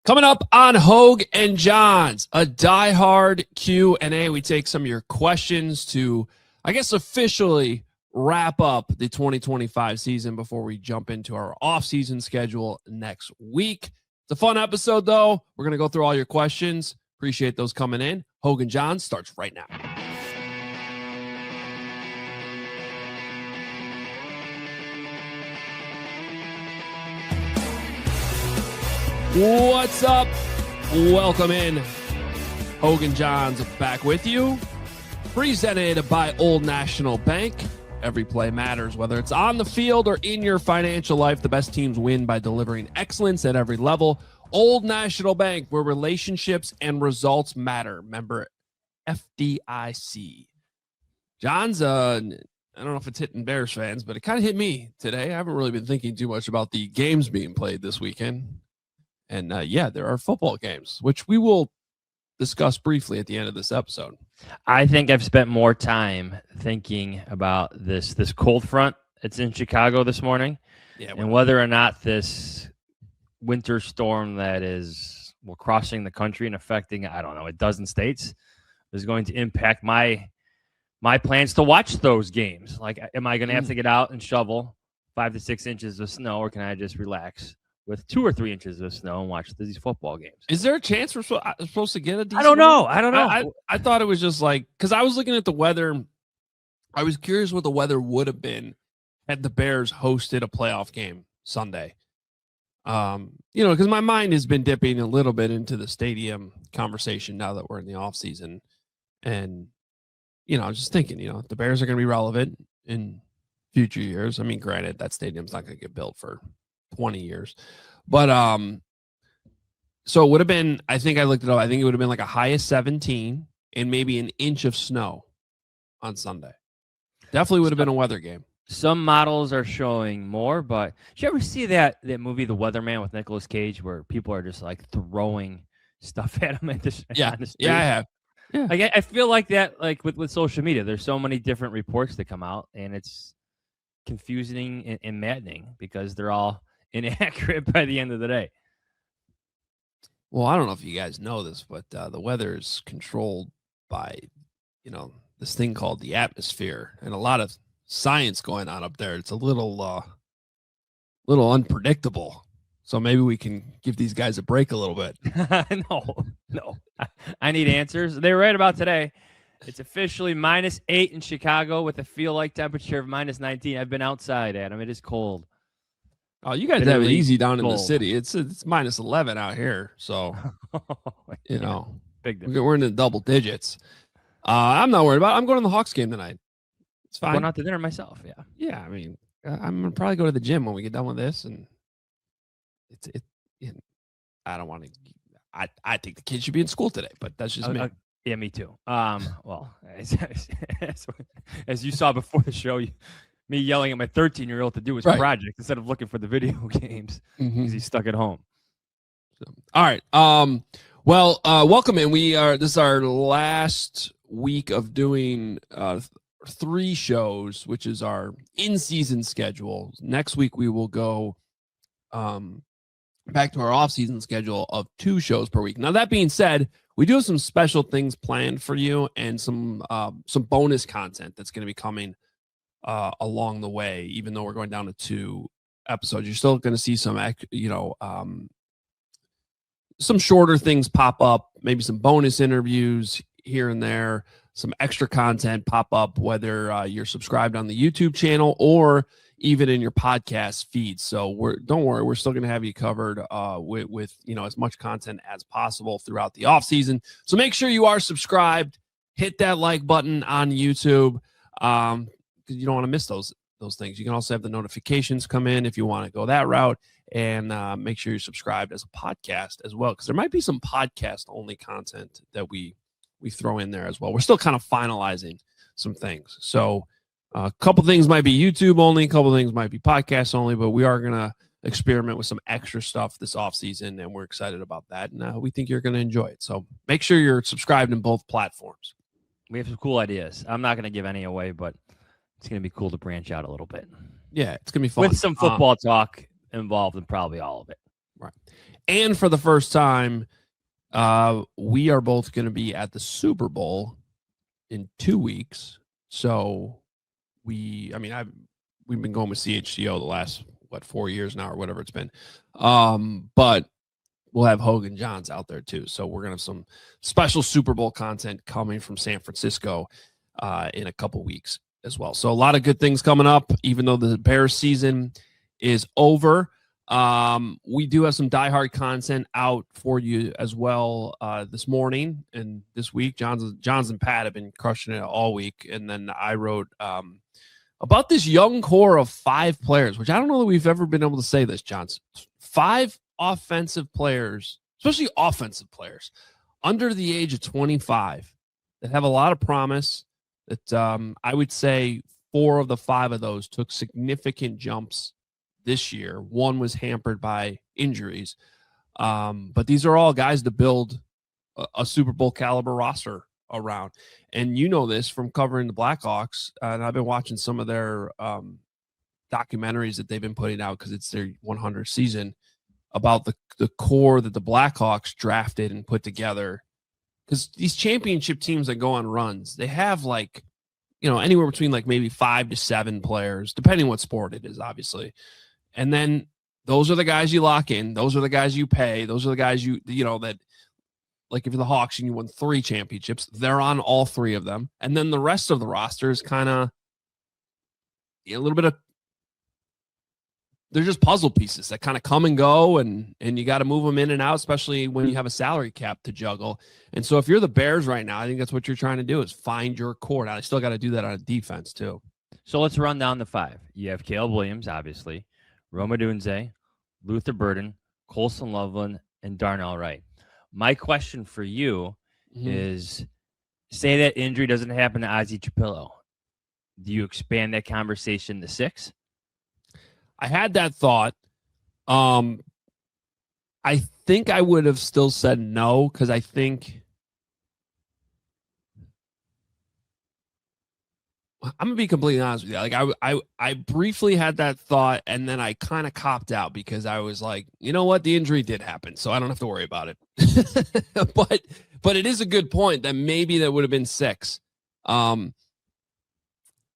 Coming up on Hoge and Jahns, a Diehard Q&A. We take some of your questions to, I guess, officially wrap up the 2025 season before we jump into our off-season schedule next week. It's a fun episode, though. We're going to go through all your questions. Appreciate those coming in. Hoge and Jahns starts right now. What's up? Welcome in. Hoge and Jahns back with you. Presented by Old National Bank. Every play matters, whether it's on the field or in your financial life. The best teams win by delivering excellence at every level. Old National Bank, where relationships and results matter. Member FDIC. Jahns, I don't know if it's hitting Bears fans, but it kind of hit me today. I haven't really been thinking too much about the games being played this weekend. And there are football games, which we will discuss briefly at the end of this episode. I think I've spent more time thinking about this cold front that's in Chicago this morning, and whether or not this winter storm that is crossing the country and affecting, I don't know, a dozen states is going to impact my plans to watch those games. Like, am I going to have to get out and shovel 5 to 6 inches of snow, or can I just relax with 2 or 3 inches of snow and watch these football games? Is there a chance we're supposed to get a decent? I don't know. I thought it was just like, because I was looking at the weather. I was curious what the weather would have been had the Bears hosted a playoff game Sunday. Because my mind has been dipping a little bit into the stadium conversation now that we're in the offseason. And, I'm just thinking, the Bears are going to be relevant in future years. I mean, granted, that stadium's not going to get built for 20 years. But so it would have been, I think I looked it up, I think it would have been like a high of 17 and maybe an inch of snow on Sunday. Definitely would have been a weather game. Some models are showing more, but did you ever see that movie, The Weatherman, with Nicolas Cage, where people are just like throwing stuff at him on the street? Yeah, I have. Yeah. Like, I feel like that, like with social media, there's so many different reports that come out, and it's confusing and maddening because they're all inaccurate by the end of the day. Well, I don't know if you guys know this, but the weather is controlled by, this thing called the atmosphere, and a lot of science going on up there. It's a little unpredictable. So maybe we can give these guys a break a little bit. No. I need answers. They were right about today. It's officially -8 in Chicago with a feel-like temperature of -19. I've been outside, Adam. It is cold. Oh, you guys have it easy down in the city. It's -11 out here. So, big difference. We're in the double digits. I'm not worried about it. I'm going to the Hawks game tonight. It's fine. I'm going out to dinner myself, yeah. Yeah, I mean, I'm going to probably go to the gym when we get done with this. And I don't want to. I think the kids should be in school today, but that's just me. Yeah, me too. Well, as you saw before the show, me yelling at my 13-year-old to do his project instead of looking for the video games because he's stuck at home. So, all right. Welcome in. This is our last week of doing 3 shows, which is our in-season schedule. Next week we will go back to our off-season schedule of 2 shows per week. Now, that being said, we do have some special things planned for you and some bonus content that's going to be coming along the way. Even though we're going down to 2 episodes, you're still going to see some shorter things pop up, maybe some bonus interviews here and there, some extra content pop up, whether you're subscribed on the YouTube channel or even in your podcast feed. So don't worry, we're still going to have you covered with as much content as possible throughout the off season. So make sure you are subscribed, hit that like button on YouTube, because you don't want to miss those things. You can also have the notifications come in if you want to go that route, and make sure you're subscribed as a podcast as well, because there might be some podcast only content that we throw in there as well. We're still kind of finalizing some things. So a couple things might be YouTube only, a couple things might be podcast only, but we are going to experiment with some extra stuff this offseason, and we're excited about that, and we think you're going to enjoy it. So make sure you're subscribed in both platforms. We have some cool ideas. I'm not going to give any away, but it's going to be cool to branch out a little bit. Yeah, it's going to be fun. With some football talk involved in probably all of it. Right. And for the first time, we are both going to be at the Super Bowl in 2 weeks. So we've been going with CHGO the last 4 years now or whatever it's been. But we'll have Hoge Jahns out there too. So we're going to have some special Super Bowl content coming from San Francisco in a couple weeks as well. So a lot of good things coming up, even though the Bears season is over. We do have some diehard content out for you as well this morning and this week. Johns and Pat have been crushing it all week. And then I wrote about this young core of 5 players, which I don't know that we've ever been able to say this, Johns. 5 offensive players, especially offensive players, under the age of 25 that have a lot of promise that I would say 4 of the 5 of those took significant jumps this year. One was hampered by injuries. But these are all guys to build a Super Bowl caliber roster around. And you know this from covering the Blackhawks. And I've been watching some of their documentaries that they've been putting out because it's their 100th season about the core that the Blackhawks drafted and put together. Because these championship teams that go on runs, they have anywhere between maybe 5 to 7 players, depending what sport it is, obviously. And then those are the guys you lock in. Those are the guys you pay. Those are the guys that, like if you're the Hawks and you won 3 championships, they're on all 3 of them. And then the rest of the roster is kind of a little bit of, they're just puzzle pieces that kind of come and go, and you got to move them in and out, especially when you have a salary cap to juggle. And so if you're the Bears right now, I think that's what you're trying to do is find your core. Now, they still got to do that on defense too. So let's run down the 5. You have Caleb Williams, obviously, Rome Odunze, Luther Burden, Colson Loveland, and Darnell Wright. My question for you is, say that injury doesn't happen to Ozzie Trapillo. Do you expand that conversation to 6? I had that thought. I think I would have still said no, because I think I'm gonna be completely honest with you. I briefly had that thought, and then I kind of copped out because I was like, you know what, the injury did happen, so I don't have to worry about it. but it is a good point that maybe that would have been 6.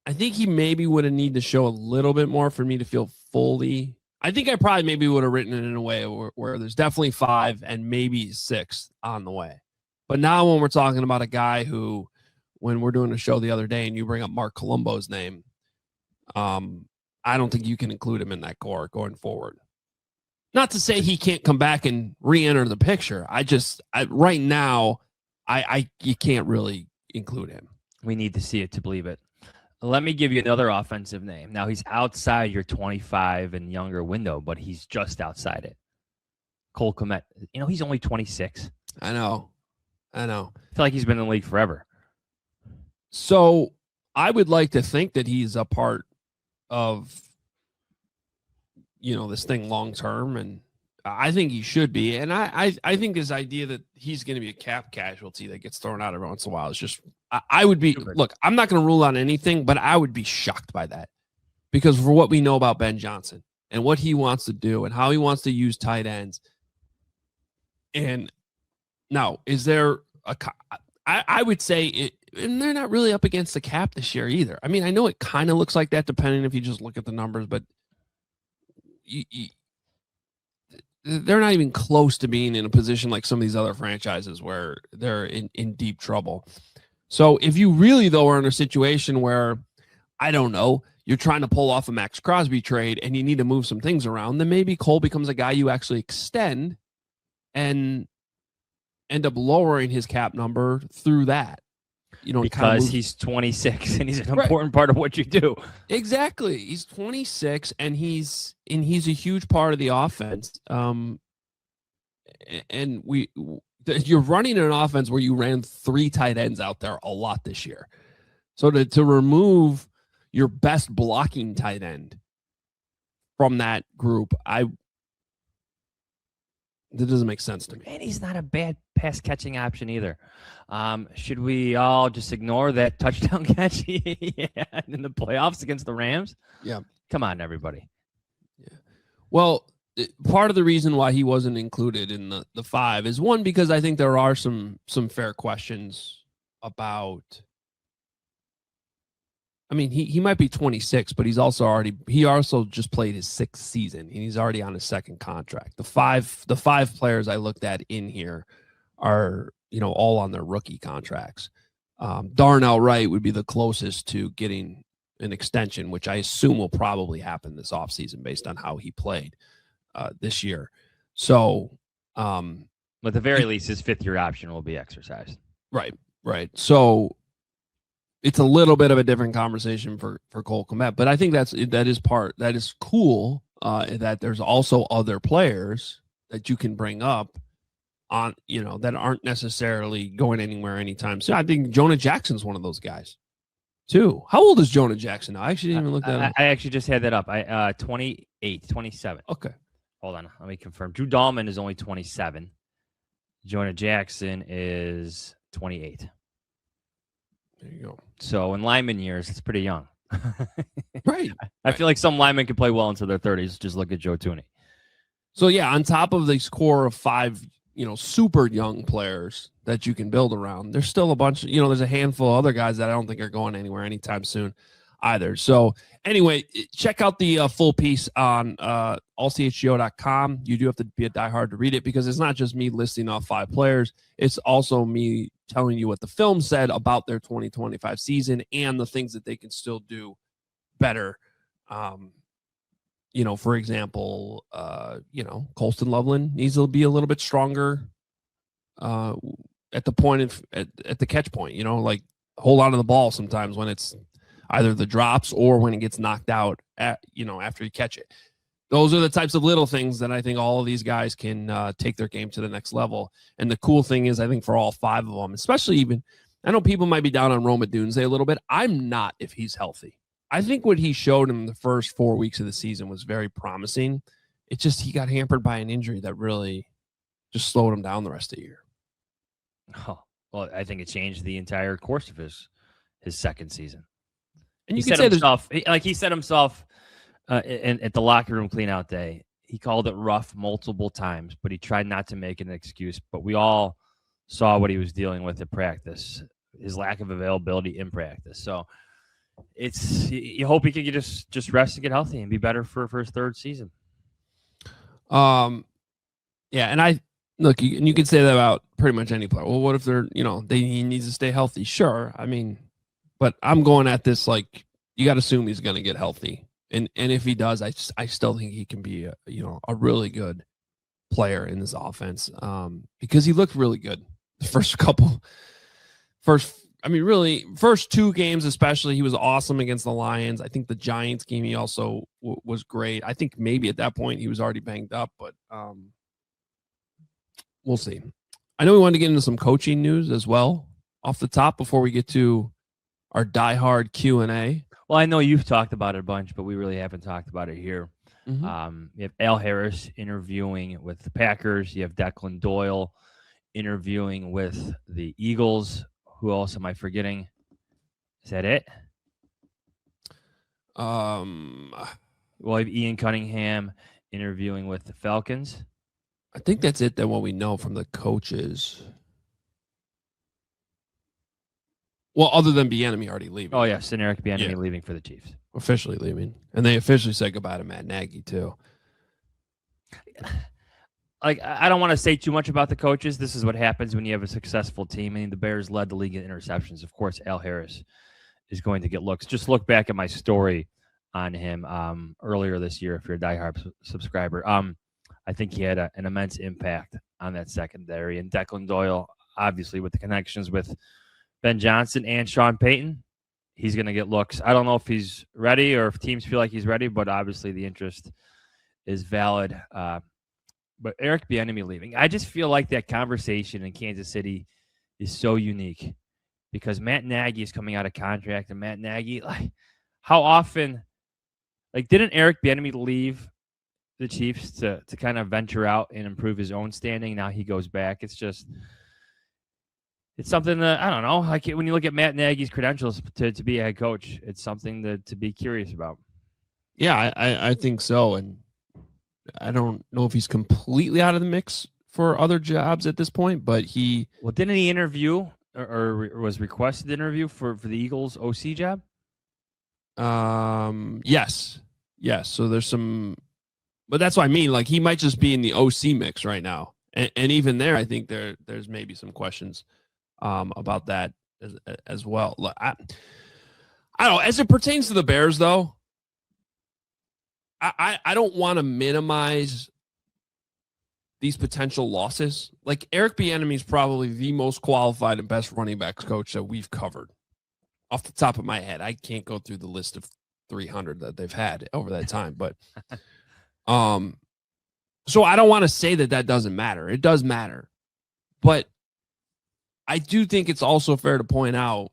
I think he maybe would have needed to show a little bit more for me to feel fully. I think I probably maybe would have written it in a way where there's definitely 5 and maybe 6 on the way. But now when we're talking about a guy who, when we're doing a show the other day and you bring up Mark Colombo's name, I don't think you can include him in that core going forward. Not to say he can't come back and re-enter the picture. Right now, you can't really include him. We need to see it to believe it. Let me give you another offensive name. Now, he's outside your 25 and younger window, but he's just outside it. Cole Kmet. He's only 26. I know. I feel like he's been in the league forever. So I would like to think that he's a part of, this thing long term, and I think he should be. And I think this idea that he's going to be a cap casualty that gets thrown out every once in a while is just, I would be, look, I'm not going to rule out anything, but I would be shocked by that, because for what we know about Ben Johnson and what he wants to do and how he wants to use tight ends. And now, is there I would say it, and they're not really up against the cap this year either. I mean, I know it kind of looks like that depending if you just look at the numbers, but they're not even close to being in a position like some of these other franchises where they're in deep trouble. So if you really, though, are in a situation where, I don't know, you're trying to pull off a Max Crosby trade and you need to move some things around, then maybe Cole becomes a guy you actually extend and end up lowering his cap number through that. Because he's 26 and he's an important part of what you do. Exactly. He's 26 and he's a huge part of the offense. And you're running an offense where you ran 3 tight ends out there a lot this year. So to remove your best blocking tight end from that group, that doesn't make sense to me. And he's not a bad pass catching option either. Should we all just ignore that touchdown catch in the playoffs against the Rams? Yeah. Come on, everybody. Yeah. Well, part of the reason why he wasn't included in the 5 is, one, because I think there are some fair questions about. I mean, he might be 26, but he also just played his 6th season, and he's already on his 2nd contract. The five players I looked at in here are, all on their rookie contracts. Darnell Wright would be the closest to getting an extension, which I assume will probably happen this offseason based on how he played this year. So, at the very least, his 5th-year option will be exercised. Right. So it's a little bit of a different conversation for Cole Kmet, but I think that is cool that there's also other players that you can bring up on, that aren't necessarily going anywhere anytime soon. I think Jonah Jackson's one of those guys too. How old is Jonah Jackson now? I actually didn't even look that up. I actually just had that up. 27. Okay. Hold on. Let me confirm. Drew Dahlman is only 27. Jonah Jackson is 28. There you go. So in lineman years, it's pretty young. Right. I feel like some linemen can play well into their 30s. Just look at Joe Tooney. So yeah, on top of this core of 5, super young players that you can build around, there's still a bunch, there's a handful of other guys that I don't think are going anywhere anytime soon either. So anyway, check out the full piece on allchgo.com. You do have to be a diehard to read it, because it's not just me listing off 5 players. It's also me telling you what the film said about their 2025 season and the things that they can still do better. For example, Colston Loveland needs to be a little bit stronger at the point at the catch point, like hold on to the ball sometimes when it's either the drops or when it gets knocked out after you catch it. Those are the types of little things that I think all of these guys can take their game to the next level. And the cool thing is, I think for all 5 of them, especially I know people might be down on Roma Dunze a little bit. I'm not, if he's healthy. I think what he showed in the first 4 weeks of the season was very promising. It's just he got hampered by an injury that really just slowed him down the rest of the year. Oh, well, I think it changed the entire course of his 2nd season. And he said himself at the locker room cleanout day, he called it rough multiple times, but he tried not to make an excuse. But we all saw what he was dealing with at practice, his lack of availability in practice. So you hope he can just rest and get healthy and be better for his 3rd season. Yeah, and you can say that about pretty much any player. Well, what if he needs to stay healthy? Sure, I mean, but I'm going at this like you got to assume he's going to get healthy, and if he does, I still think he can be a really good player in this offense because he looked really good the first 2 games especially. He was awesome against the Lions. I think the Giants game he also was great. I think maybe at that point he was already banged up, but we'll see. I know we wanted to get into some coaching news as well off the top before we get to our diehard Q&A. Well, I know you've talked about it a bunch, but we really haven't talked about it here. Mm-hmm. You have Al Harris interviewing with the Packers. You have Declan Doyle interviewing with the Eagles. Who else am I forgetting? Is that it? Well, I have Ian Cunningham interviewing with the Falcons. I think that's it then, what we know from the coaches. Well, other than Bieniemy already leaving. Oh, yeah, Eric Bieniemy leaving for the Chiefs. Officially leaving. And they officially said goodbye to Matt Nagy, too. Like, I don't want to say too much about the coaches. This is what happens when you have a successful team. I mean, the Bears led the league in interceptions. Of course, Al Harris is going to get looks. Just look back at my story on him earlier this year if you're a diehard subscriber. I think he had an immense impact on that secondary. And Declan Doyle, obviously, with the connections with Ben Johnson and Sean Payton, he's going to get looks. I don't know if he's ready or if teams feel like he's ready, but obviously the interest is valid. But Eric Bieniemy leaving, I just feel like that conversation in Kansas City is so unique because Matt Nagy is coming out of contract, and Matt Nagy, like, how often, like, didn't Eric Bieniemy leave the Chiefs to kind of venture out and improve his own standing? Now he goes back. It's something that, I don't know, like when you look at Matt Nagy's credentials to be a head coach, it's something to be curious about. Yeah, I think so. And I don't know if he's completely out of the mix for other jobs at this point, but didn't he interview or was requested to interview for the Eagles OC job? Yes. So there's some, but that's what I mean. Like, he might just be in the OC mix right now. And even there, I think there's maybe some questions about that as well. I don't know. As it pertains to the Bears, though, I don't want to minimize these potential losses. Like, Eric Bieniemy is probably the most qualified and best running backs coach that we've covered. Off the top of my head, I can't go through the list of 300 that they've had over that time, but so I don't want to say that doesn't matter. It does matter, but I do think it's also fair to point out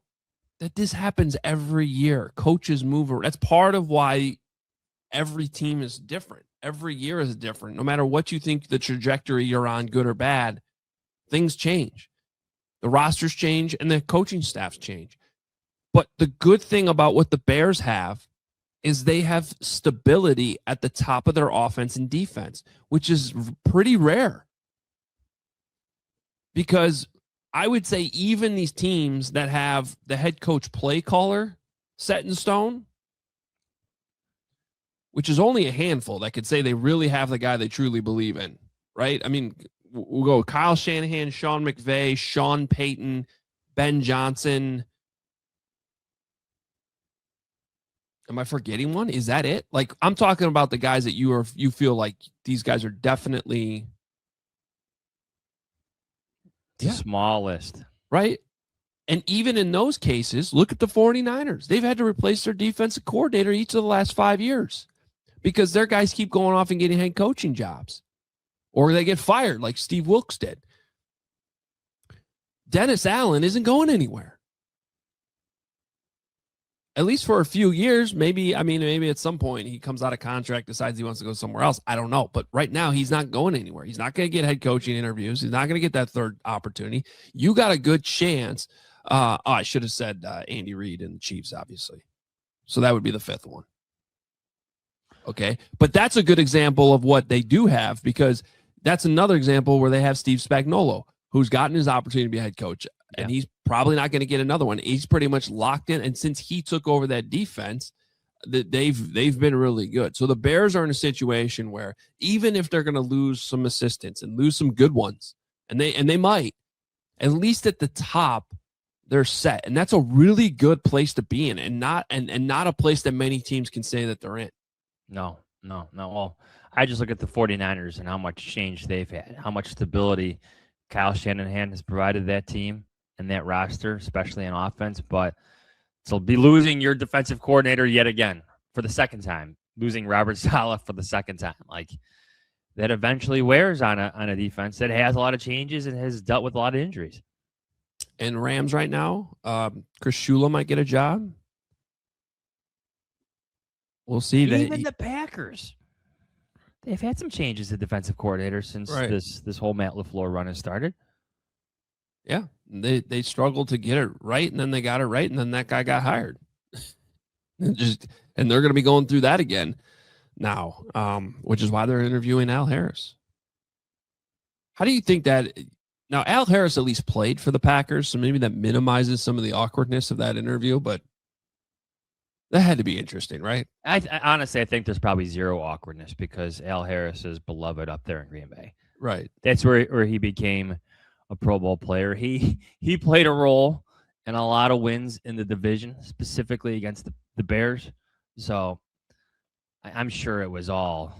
that this happens every year. Coaches move around. That's part of why every team is different. Every year is different. No matter what you think the trajectory you're on, good or bad, things change. The rosters change and the coaching staffs change. But the good thing about what the Bears have is they have stability at the top of their offense and defense, which is pretty rare. Because I would say even these teams that have the head coach play caller set in stone, which is only a handful that could say they really have the guy they truly believe in, right? I mean, we'll go Kyle Shanahan, Sean McVay, Sean Payton, Ben Johnson. Am I forgetting one? Is that it? Like, I'm talking about the guys that you feel like these guys are definitely the smallest, right? And even in those cases, look at the 49ers. They've had to replace their defensive coordinator each of the last 5 years because their guys keep going off and getting head coaching jobs, or they get fired like Steve Wilkes did. Dennis Allen isn't going anywhere. At least for a few years. Maybe at some point he comes out of contract, decides he wants to go somewhere else. I don't know. But right now he's not going anywhere. He's not going to get head coaching interviews. He's not going to get that third opportunity. You got a good chance. I should have said Andy Reid and the Chiefs, obviously. So that would be the fifth one. Okay. But that's a good example of what they do have, because that's another example where they have Steve Spagnuolo, who's gotten his opportunity to be a head coach. And he's probably not going to get another one. He's pretty much locked in. And since he took over that defense, they've been really good. So the Bears are in a situation where even if they're going to lose some assistants and lose some good ones, and they might, at least at the top, they're set. And that's a really good place to be in, and not a place that many teams can say that they're in. No. Well, I just look at the 49ers and how much change they've had, how much stability Kyle Shanahan has provided that team and that roster, especially on offense. But to be losing your defensive coordinator yet again for the second time, losing Robert Saleh for the second time, like, that eventually wears on a defense that has a lot of changes and has dealt with a lot of injuries. And Rams right now, Chris Shula might get a job. We'll see. Even the Packers, they've had some changes at defensive coordinator since this whole Matt LaFleur run has started. Yeah, they struggled to get it right, and then they got it right, and then that guy got hired. and they're going to be going through that again now, which is why they're interviewing Al Harris. How do you think that? Now, Al Harris at least played for the Packers, so maybe that minimizes some of the awkwardness of that interview, but that had to be interesting, right? I honestly, I think there's probably zero awkwardness because Al Harris is beloved up there in Green Bay. Right. That's where he became a Pro Bowl player. He played a role in a lot of wins in the division, specifically against the Bears. So I'm sure it was all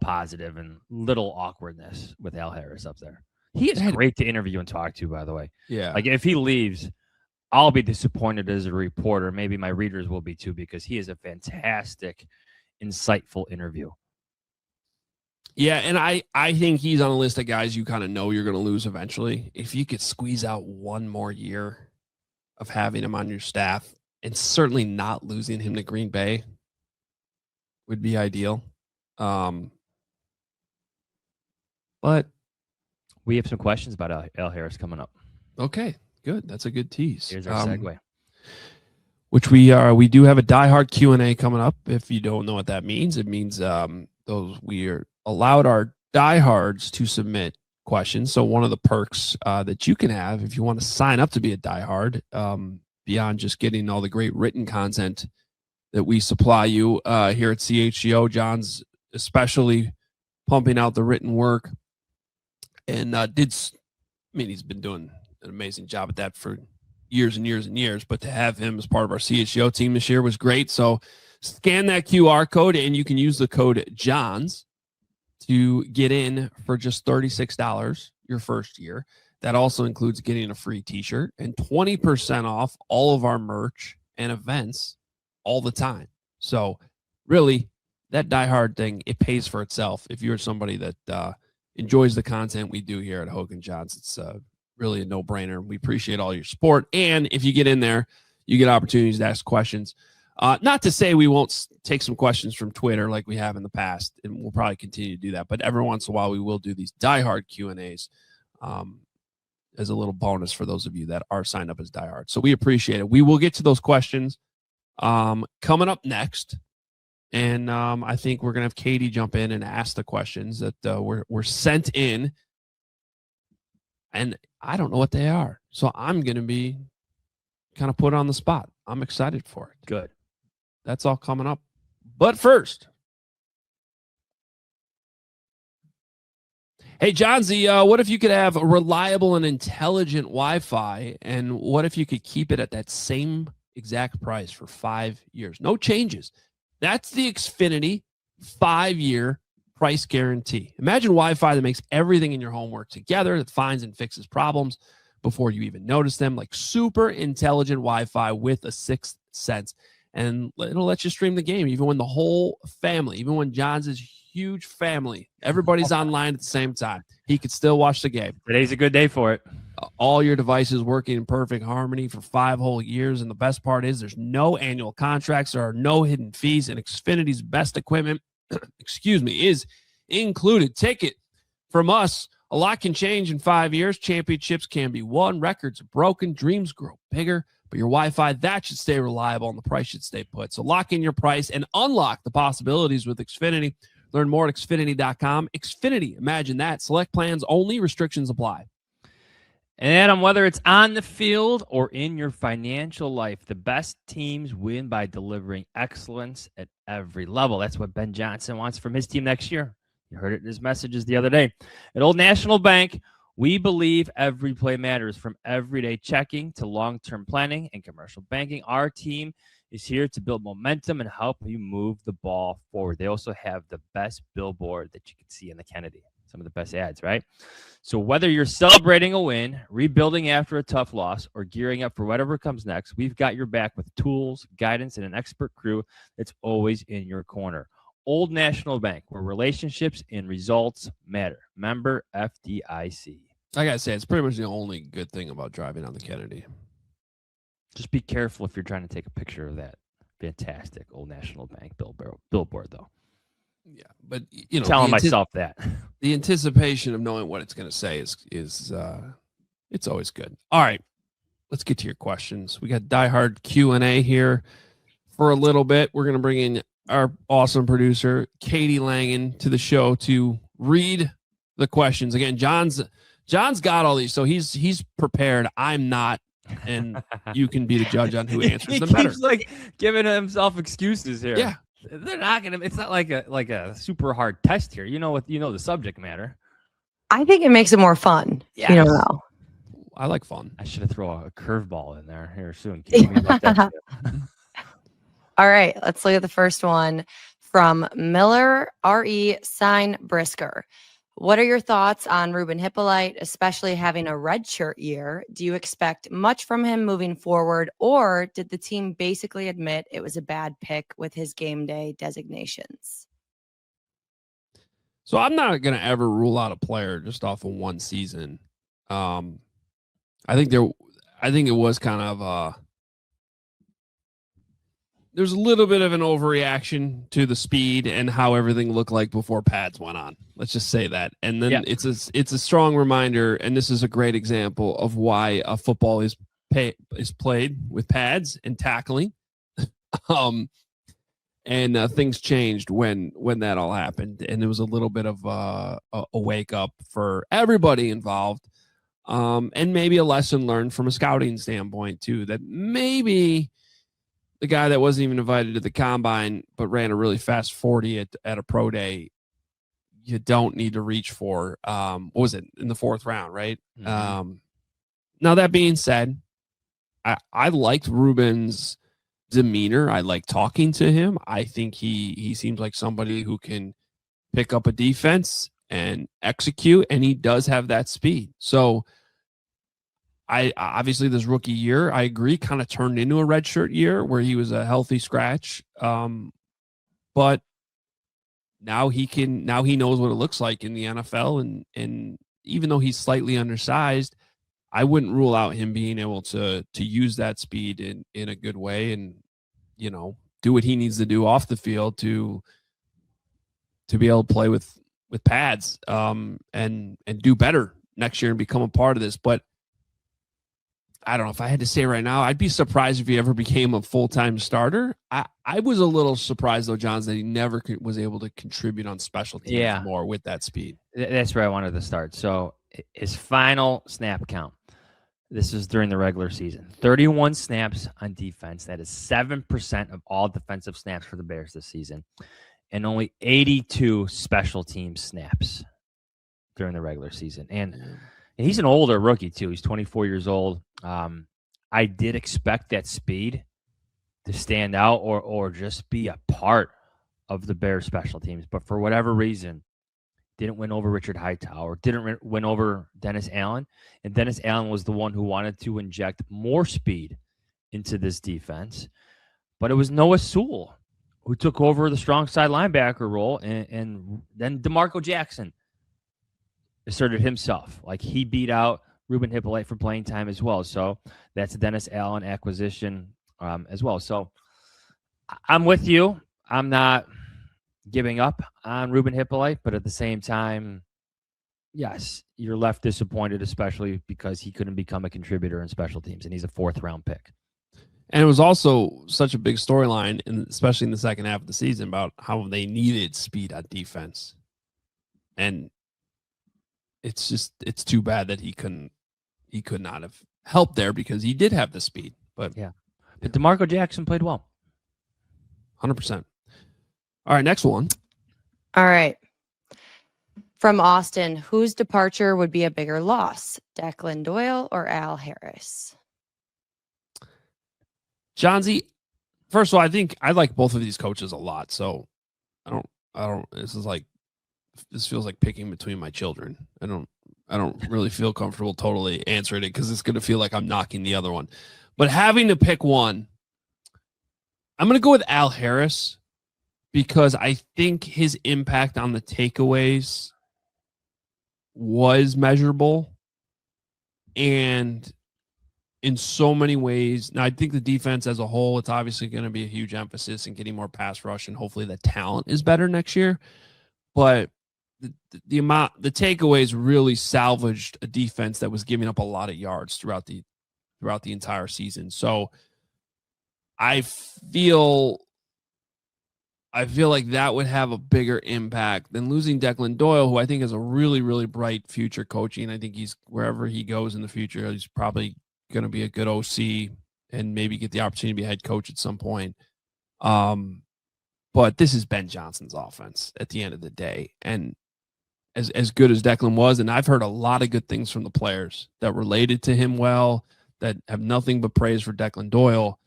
positive and little awkwardness with Al Harris up there. He is great to interview and talk to, by the way. Yeah. Like, if he leaves, I'll be disappointed as a reporter. Maybe my readers will be too, because he is a fantastic, insightful interview. Yeah, and I think he's on a list of guys you kind of know you're going to lose eventually. If you could squeeze out one more year of having him on your staff, and certainly not losing him to Green Bay would be ideal. But we have some questions about Al Harris coming up. Okay, good. That's a good tease. Here's our segue. Which we do have a Diehard Q&A coming up. If you don't know what that means, it means we allowed our diehards to submit questions. So one of the perks that you can have if you want to sign up to be a diehard, beyond just getting all the great written content that we supply you here at CHGO, John's especially pumping out the written work, and he's been doing an amazing job at that for years and years and years, but to have him as part of our CHGO team this year was great. So scan that QR code and you can use the code Johns to get in for just $36 your first year. That also includes getting a free t-shirt and 20% off all of our merch and events all the time. So really, that diehard thing, it pays for itself. If you're somebody that enjoys the content we do here at Hoge Jahns, it's really a no-brainer. We appreciate all your support. And if you get in there, you get opportunities to ask questions. Not to say we won't take some questions from Twitter like we have in the past, and we'll probably continue to do that. But every once in a while, we will do these diehard Q&As as a little bonus for those of you that are signed up as diehard. So we appreciate it. We will get to those questions coming up next. And I think we're going to have Katie jump in and ask the questions that were sent in. And I don't know what they are. So I'm going to be kind of put on the spot. I'm excited for it. Good. That's all coming up. But first, hey, Johnsy, what if you could have a reliable and intelligent Wi-Fi, and what if you could keep it at that same exact price for 5 years? No changes. That's the Xfinity 5-year price guarantee. Imagine Wi-Fi that makes everything in your home work together, that finds and fixes problems before you even notice them, like super intelligent Wi-Fi with a sixth sense. And it'll let you stream the game, even when the whole family, even when John's huge family, everybody's online at the same time. He could still watch the game. Today's a good day for it. All your devices working in perfect harmony for 5 whole years. And the best part is there's no annual contracts. There are no hidden fees. And Xfinity's best equipment, is included. Take it from us. A lot can change in 5 years. Championships can be won. Records are broken. Dreams grow bigger. But your Wi-Fi, that should stay reliable, and the price should stay put. So lock in your price and unlock the possibilities with Xfinity. Learn more at Xfinity.com. Xfinity, imagine that. Select plans only. Restrictions apply. And Adam, whether it's on the field or in your financial life, the best teams win by delivering excellence at every level. That's what Ben Johnson wants from his team next year. You heard it in his messages the other day. At Old National Bank, we believe every play matters, from everyday checking to long-term planning and commercial banking. Our team is here to build momentum and help you move the ball forward. They also have the best billboard that you can see in the Kennedy. Some of the best ads, right? So whether you're celebrating a win, rebuilding after a tough loss, or gearing up for whatever comes next, we've got your back with tools, guidance, and an expert crew that's always in your corner. Old National Bank, where relationships and results matter. Member FDIC. I gotta say, it's pretty much the only good thing about driving on the Kennedy. Just be careful if you're trying to take a picture of that fantastic Old National Bank billboard, though. Yeah, but you know, telling myself that the anticipation of knowing what it's going to say is it's always good. All right, let's get to your questions. We got diehard Q&A here for a little bit. We're going to bring in our awesome producer Katie Langen to the show to read the questions. Again, John's got all these, so he's prepared. I'm not, and you can be the judge on who answers them better. He's like giving himself excuses here. Yeah. They're not gonna. It's not like a super hard test here. You know the subject matter. I think it makes it more fun. Yeah, you know. I like fun. I should have thrown a curveball in there here soon. All right, let's look at the first one from Miller R.E. Sign Brisker. What are your thoughts on Ruben Hippolyte, especially having a redshirt year? Do you expect much from him moving forward, or did the team basically admit it was a bad pick with his game day designations? So I'm not going to ever rule out a player just off of one season. I think it was kind of there's a little bit of an overreaction to the speed and how everything looked like before pads went on. Let's just say that. And then it's a strong reminder, and this is a great example of why football is played with pads and tackling. And things changed when that all happened, and it was a little bit of a wake up for everybody involved, and maybe a lesson learned from a scouting standpoint too. That maybe the guy that wasn't even invited to the combine but ran a really fast 40 at a pro day, you don't need to reach for. What was it, in the 4th round, right? Mm-hmm. Now that being said, I liked Ruben's demeanor. I like talking to him. I think he seems like somebody who can pick up a defense and execute, and he does have that speed. So I obviously this rookie year, I agree, kind of turned into a redshirt year where he was a healthy scratch. But now he knows what it looks like in the NFL, and even though he's slightly undersized, I wouldn't rule out him being able to use that speed in a good way, and do what he needs to do off the field to be able to play with pads, and do better next year and become a part of this. But I don't know, if I had to say right now, I'd be surprised if he ever became a full-time starter. I was a little surprised though, Johns, that he never was able to contribute on special teams more with that speed. That's where I wanted to start. So his final snap count. This is during the regular season. 31 snaps on defense. That is 7% of all defensive snaps for the Bears this season. And only 82 special team snaps during the regular season. And he's an older rookie, too. He's 24 years old. I did expect that speed to stand out or just be a part of the Bears special teams. But for whatever reason, didn't win over Richard Hightower, didn't win over Dennis Allen. And Dennis Allen was the one who wanted to inject more speed into this defense. But it was Noah Sewell who took over the strong side linebacker role. And then DeMarco Jackson asserted himself. Like, he beat out Ruben Hippolyte for playing time as well. So that's a Dennis Allen acquisition as well. So I'm with you. I'm not giving up on Ruben Hippolyte, but at the same time, yes, you're left disappointed, especially because he couldn't become a contributor in special teams, and he's a 4th round pick. And it was also such a big storyline, especially in the second half of the season, about how they needed speed on defense. And it's too bad that he could not have helped there, because he did have the speed. But DeMarco Jackson played well. 100%. All right, next one. All right. From Austin, whose departure would be a bigger loss, Declan Doyle or Al Harris? Johnsy, first of all, I think I like both of these coaches a lot. So I don't, this feels like picking between my children. I don't really feel comfortable totally answering it, because it's going to feel like I'm knocking the other one. But having to pick one, I'm going to go with Al Harris, because I think his impact on the takeaways was measurable. And in so many ways, now I think the defense as a whole, it's obviously going to be a huge emphasis in getting more pass rush, and hopefully the talent is better next year. But the takeaways really salvaged a defense that was giving up a lot of yards throughout the entire season. So I feel like that would have a bigger impact than losing Declan Doyle, who I think is a really, really bright future coaching. I think he's, wherever he goes in the future, he's probably going to be a good OC and maybe get the opportunity to be a head coach at some point. But this is Ben Johnson's offense at the end of the day. And as good as Declan was, and I've heard a lot of good things from the players that related to him well, that have nothing but praise for Declan Doyle.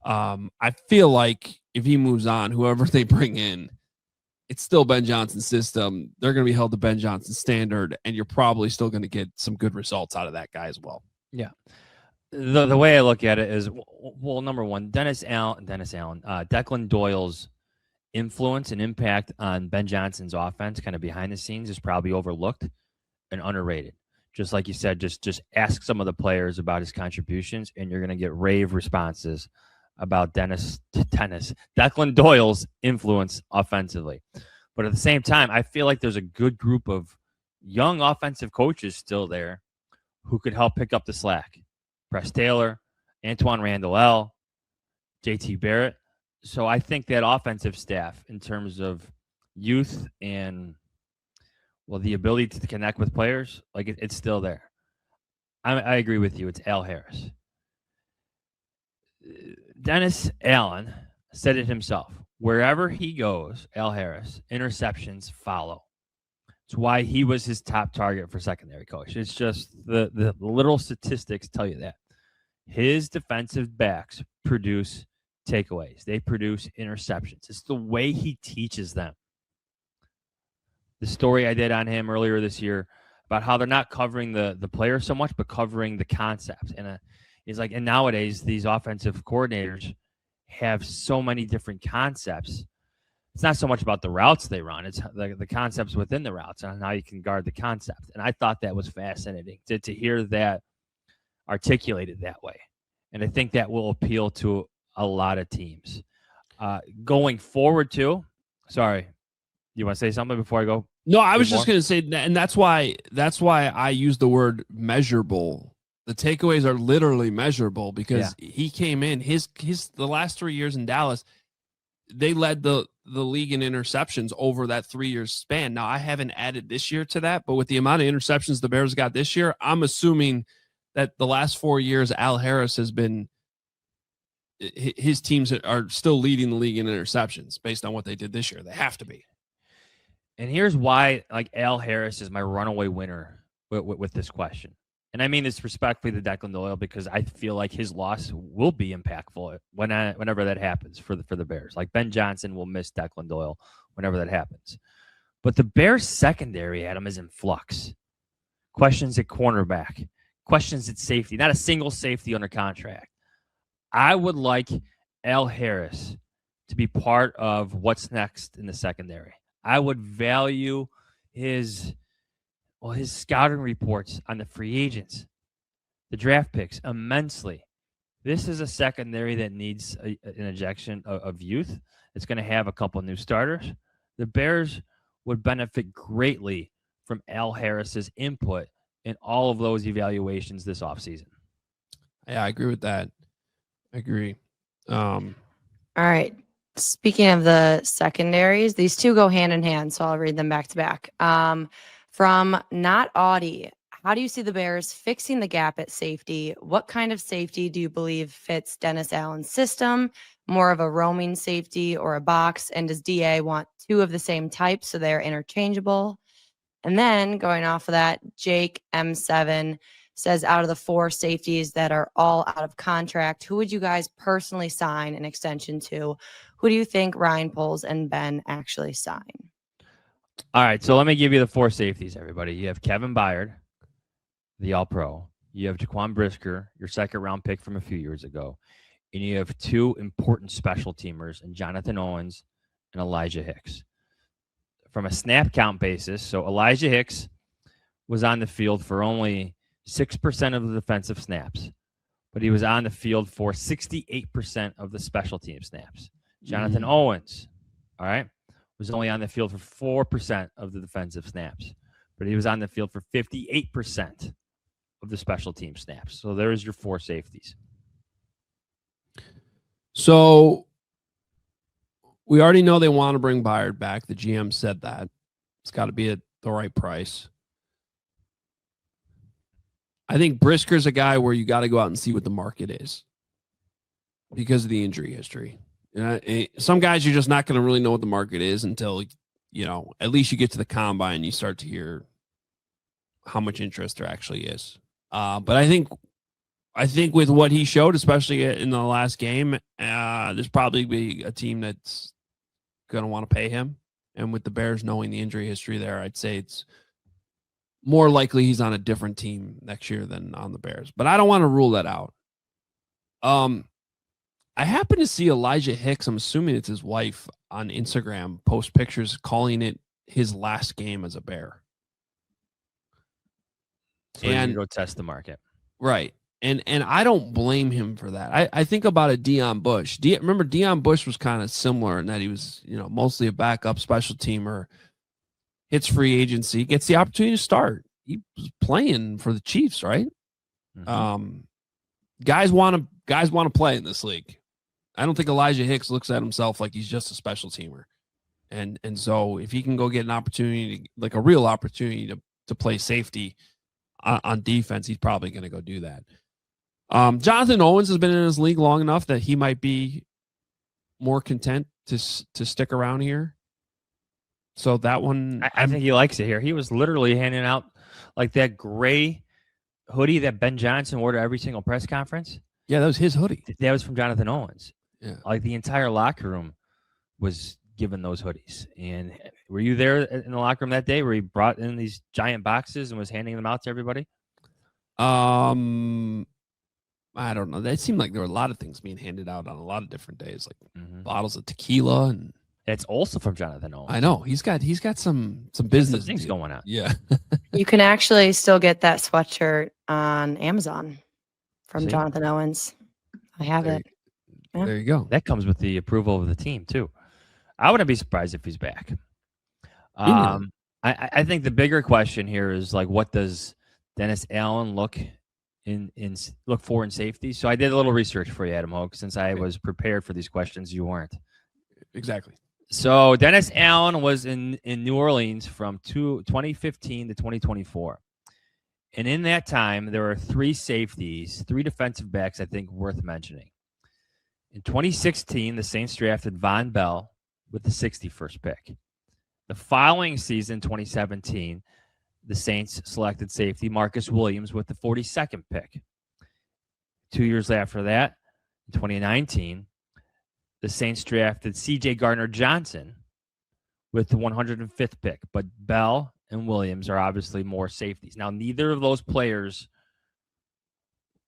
I feel like if he moves on, whoever they bring in, it's still Ben Johnson's system. They're going to be held to Ben Johnson's standard, and you're probably still going to get some good results out of that guy as well. Yeah. The way I look at it is, well, number one, Declan Doyle's influence and impact on Ben Johnson's offense, kind of behind the scenes, is probably overlooked and underrated. Just like you said, just ask some of the players about his contributions, and you're going to get rave responses about Declan Doyle's influence offensively. But at the same time, I feel like there's a good group of young offensive coaches still there who could help pick up the slack. Press Taylor, Antoine Randall L., JT Barrett. So I think that offensive staff, in terms of youth and, well, the ability to connect with players, like it's still there. I agree with you. It's Al Harris. Dennis Allen said it himself. Wherever he goes, Al Harris, interceptions follow. It's why he was his top target for secondary coach. It's just the little statistics tell you that. His defensive backs produce takeaways. They produce interceptions. It's the way he teaches them. The story I did on him earlier this year about how they're not covering the player so much, but covering the concept. And he's like, and nowadays these offensive coordinators have so many different concepts. It's not so much about the routes they run. It's the concepts within the routes and how you can guard the concept. And I thought that was fascinating to hear that articulated that way. And I think that will appeal to a lot of teams. Going forward too, sorry, you want to say something before I go? No, I was just going to say, and that's why I use the word measurable. The takeaways are literally measurable because he came in the last 3 years in Dallas, they led the league in interceptions over that 3 year span. Now I haven't added this year to that, but with the amount of interceptions the Bears got this year, I'm assuming that the last 4 years Al Harris has been, his teams are still leading the league in interceptions based on what they did this year. They have to be. And here's why, like, Al Harris is my runaway winner with this question. And I mean this respectfully to Declan Doyle because I feel like his loss will be impactful whenever that happens for the Bears. Like Ben Johnson will miss Declan Doyle whenever that happens. But the Bears secondary, Adam, is in flux. Questions at cornerback, questions at safety, not a single safety under contract. I would like Al Harris to be part of what's next in the secondary. I would value his scouting reports on the free agents, the draft picks immensely. This is a secondary that needs an injection of youth. It's going to have a couple of new starters. The Bears would benefit greatly from Al Harris's input in all of those evaluations this offseason. Yeah, I agree with that. I agree. All right. Speaking of the secondaries, these two go hand in hand, so I'll read them back to back. From Not Audie, how do you see the Bears fixing the gap at safety? What kind of safety do you believe fits Dennis Allen's system? More of a roaming safety or a box? And does DA want two of the same type so they're interchangeable? And then going off of that, Jake M7 says, out of the four safeties that are all out of contract, who would you guys personally sign an extension to? Who do you think Ryan Poles and Ben actually sign? All right, so let me give you the four safeties, everybody. You have Kevin Byard, the All-Pro. You have Jaquan Brisker, your second-round pick from a few years ago. And you have two important special teamers, and Jonathan Owens and Elijah Hicks. From a snap count basis, so Elijah Hicks was on the field for only 6% of the defensive snaps, but he was on the field for 68% of the special team snaps. Jonathan Owens, all right, was only on the field for 4% of the defensive snaps, but he was on the field for 58% of the special team snaps. So there's your four safeties. So we already know they want to bring Byard back. The GM said that. It's got to be at the right price. I think Brisker's a guy where you got to go out and see what the market is because of the injury history. Some guys you're just not going to really know what the market is until, at least you get to the combine and you start to hear how much interest there actually is. But I think with what he showed, especially in the last game, there's probably be a team that's going to want to pay him. And with the Bears knowing the injury history there, I'd say it's more likely he's on a different team next year than on the Bears. But I don't want to rule that out. I happen to see Elijah Hicks, I'm assuming it's his wife, on Instagram post pictures calling it his last game as a Bear. So you can go test the market. Right. And I don't blame him for that. I think about a Deion Bush. Remember, Deion Bush was kind of similar in that he was, mostly a backup special teamer, hits free agency, gets the opportunity to start. He was playing for the Chiefs, right? Mm-hmm. Guys want to play in this league. I don't think Elijah Hicks looks at himself like he's just a special teamer. And so if he can go get an opportunity, like a real opportunity to play safety on defense, he's probably going to go do that. Jonathan Owens has been in his league long enough that he might be more content to stick around here. So that one, I think he likes it here. He was literally handing out like that gray hoodie that Ben Johnson wore to every single press conference. Yeah, that was his hoodie. That was from Jonathan Owens. Yeah, like the entire locker room was given those hoodies. And were you there in the locker room that day where he brought in these giant boxes and was handing them out to everybody? I don't know. It seemed like there were a lot of things being handed out on a lot of different days, like bottles of tequila, and it's also from Jonathan Owens. I know he's got some business things going on. Yeah, you can actually still get that sweatshirt on Amazon from Jonathan Owens. I have it. Yeah. There you go. That comes with the approval of the team too. I wouldn't be surprised if he's back. I think the bigger question here is like, what does Dennis Allen look for in safety? So I did a little research for you, Adam Hoge, since I was prepared for these questions. You weren't. Exactly. So Dennis Allen was in New Orleans from 2015 to 2024. And in that time, there were 3 safeties, 3 defensive backs, I think, worth mentioning. In 2016, the Saints drafted Von Bell with the 61st pick. The following season, 2017, the Saints selected safety Marcus Williams with the 42nd pick. 2 years after that, in 2019, the Saints drafted C.J. Gardner-Johnson with the 105th pick. But Bell and Williams are obviously more safeties. Now, neither of those players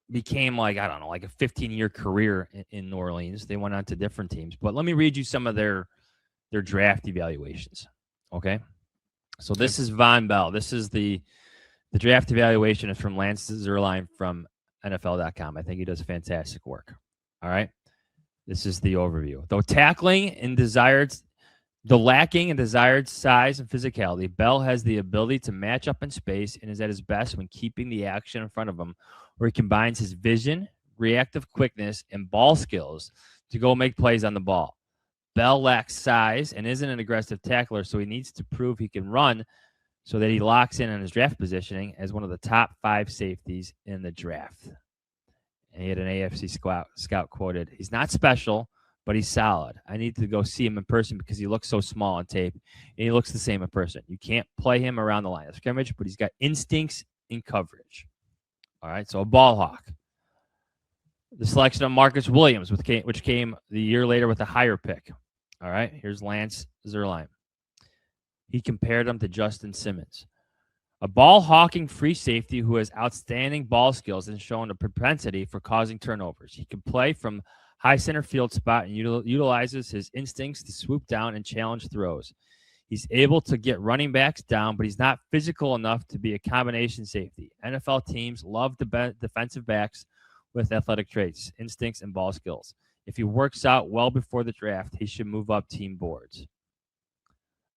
became like a 15-year career in New Orleans. They went on to different teams. But let me read you some of their draft evaluations. Okay? So this is Von Bell. This is the draft evaluation is from Lance Zierlein from NFL.com. I think he does fantastic work. All right? This is the overview. Though lacking in desired size and physicality, Bell has the ability to match up in space and is at his best when keeping the action in front of him, where he combines his vision, reactive quickness, and ball skills to go make plays on the ball. Bell lacks size and isn't an aggressive tackler, so he needs to prove he can run so that he locks in on his draft positioning as one of the top 5 safeties in the draft. And he had an AFC scout quoted, "He's not special, but he's solid. I need to go see him in person because he looks so small on tape, and he looks the same in person. You can't play him around the line of scrimmage, but he's got instincts in coverage." All right, so a ball hawk. The selection of Marcus Williams, which came the year later with a higher pick. All right, here's Lance Zierlein. He compared him to Justin Simmons. A ball-hawking free safety who has outstanding ball skills and shown a propensity for causing turnovers. He can play from high center field spot and utilizes his instincts to swoop down and challenge throws. He's able to get running backs down, but he's not physical enough to be a combination safety. NFL teams love defensive backs with athletic traits, instincts, and ball skills. If he works out well before the draft, he should move up team boards.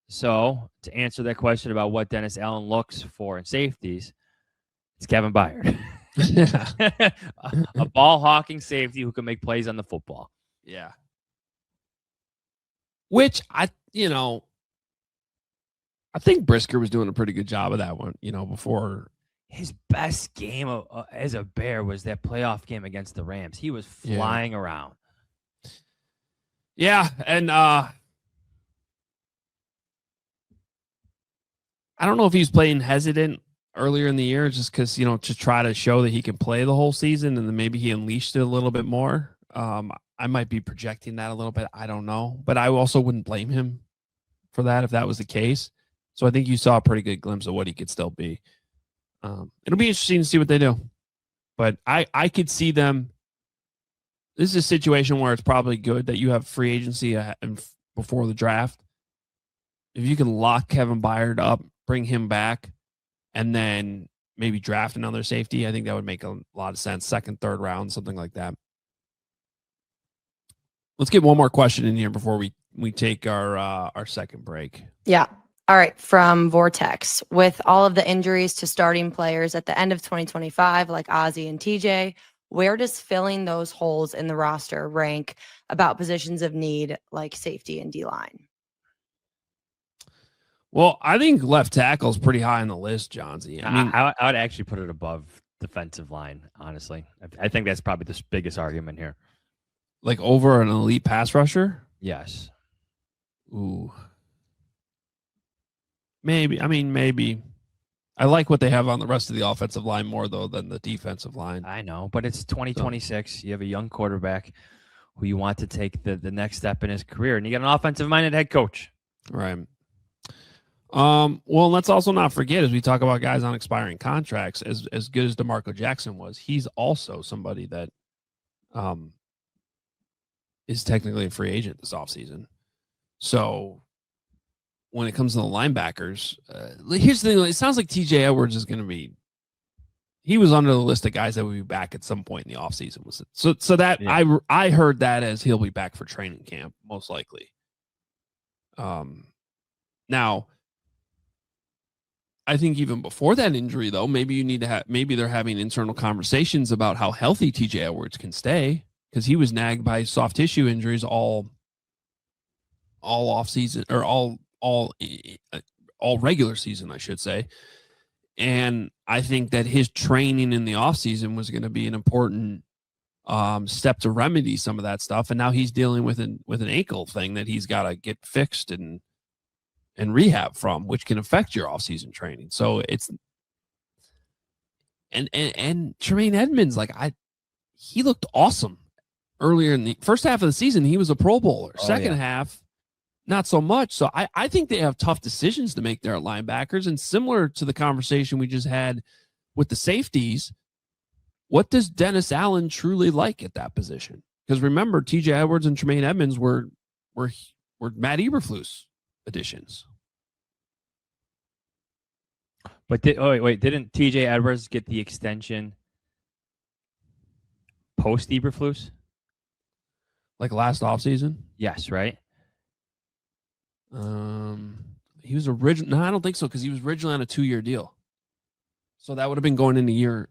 So, to answer that question about what Dennis Allen looks for in safeties, it's Kevin Byard. A ball-hawking safety who can make plays on the football. Yeah. Which, I think Brisker was doing a pretty good job of that one, before. His best game as a Bear was that playoff game against the Rams. He was flying around. Yeah, and I don't know if he's playing hesitant earlier in the year just because, to try to show that he can play the whole season, and then maybe he unleashed it a little bit more. I might be projecting that a little bit. I don't know. But I also wouldn't blame him for that if that was the case. So I think you saw a pretty good glimpse of what he could still be. It'll be interesting to see what they do. But I could see them. This is a situation where it's probably good that you have free agency before the draft. If you can lock Kevin Byard up, bring him back, and then maybe draft another safety, I think that would make a lot of sense. Second, third round, something like that. Let's get one more question in here before we take our second break. Yeah. All right. From Vortex, with all of the injuries to starting players at the end of 2025, like Ozzie and TJ, Where does filling those holes in the roster rank about positions of need like safety and D-line? Well, I think left tackle is pretty high on the list, Johnsy. I mean, I would actually put it above defensive line, honestly. I think that's probably the biggest argument here. Like over an elite pass rusher? Yes. Ooh. Maybe. I mean, maybe. I like what they have on the rest of the offensive line more, though, than the defensive line. I know, but it's 2026. You have a young quarterback who you want to take the next step in his career, and you got an offensive-minded head coach. Right. Well, let's also not forget, as we talk about guys on expiring contracts, as good as DeMarco Jackson was, he's also somebody that is technically a free agent this offseason. So when it comes to the linebackers, here's the thing. It sounds like TJ Edwards is going to be, he was under the list of guys that will be back at some point in the offseason. So that I heard that as he'll be back for training camp, most likely. Now, I think even before that injury, though, maybe you need to have, maybe they're having internal conversations about how healthy TJ Edwards can stay, because he was nagged by soft tissue injuries all off season, or all regular season, I should say. And I think that his training in the off season was going to be an important step to remedy some of that stuff. And now he's dealing with an ankle thing that he's got to get fixed and rehab from, which can affect your off-season training. So it's and Tremaine Edmonds, he looked awesome earlier in the first half of the season. He was a Pro Bowler. Second half, not so much. So I think they have tough decisions to make there at linebackers. And similar to the conversation we just had with the safeties, what does Dennis Allen truly like at that position? Because remember, TJ Edwards and Tremaine Edmonds were Matt Eberflus additions. But didn't TJ Edwards get the extension post Eberflus? Like last offseason? Yes, right? He was originally, no, I don't think so, because he was originally on a 2-year deal. So that would have been going in a year.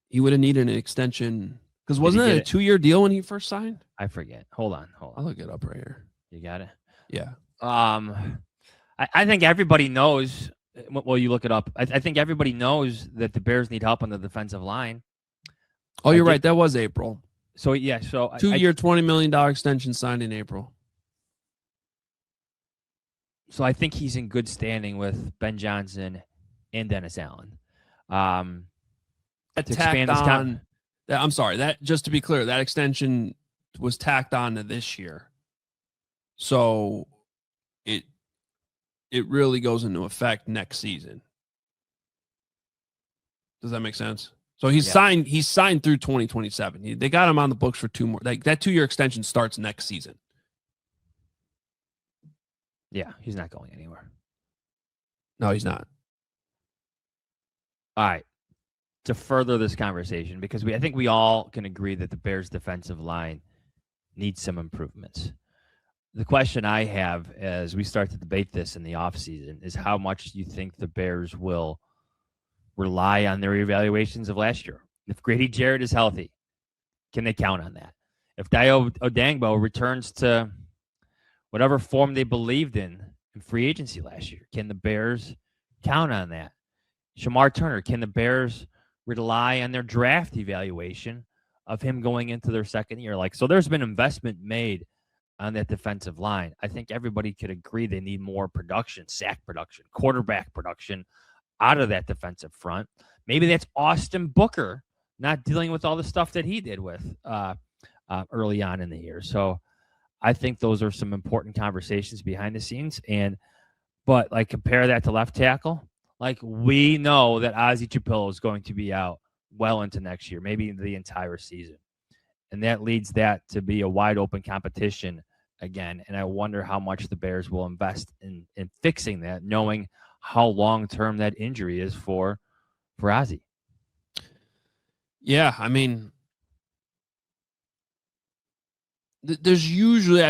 He would have needed an extension, because wasn't it a 2-year deal when he first signed? I forget. Hold on. I'll look it up right here. You got it? Yeah. I think everybody knows. Well, you look it up. I think everybody knows that the Bears need help on the defensive line. Oh, you're right. That was April. So, yeah. So 2-year, $20 million extension signed in April. So I think he's in good standing with Ben Johnson and Dennis Allen. To expand his I'm sorry. That, just to be clear, that extension was tacked on to this year. So it really goes into effect next season. Does that make sense? So he's signed through 2027. They got him on the books for 2 more. That 2-year extension starts next season. Yeah, he's not going anywhere. No, he's not. All right. To further this conversation, because I think we all can agree that the Bears defensive line needs some improvements. The question I have as we start to debate this in the offseason is how much do you think the Bears will rely on their evaluations of last year? If Grady Jarrett is healthy, can they count on that? If Dio Odangbo returns to whatever form they believed in free agency last year, can the Bears count on that? Shamar Turner, can the Bears rely on their draft evaluation of him going into their second year? So there's been investment made on that defensive line. I think everybody could agree they need more production, sack production, quarterback production out of that defensive front. Maybe that's Austin Booker not dealing with all the stuff that he did with early on in the year. So I think those are some important conversations behind the scenes. But compare that to left tackle. We know that Ozzie Chapillo is going to be out well into next year, maybe the entire season. And that leads that to be a wide open competition again. And I wonder how much the Bears will invest in fixing that, knowing how long-term that injury is for Ozzie. Yeah, I mean, I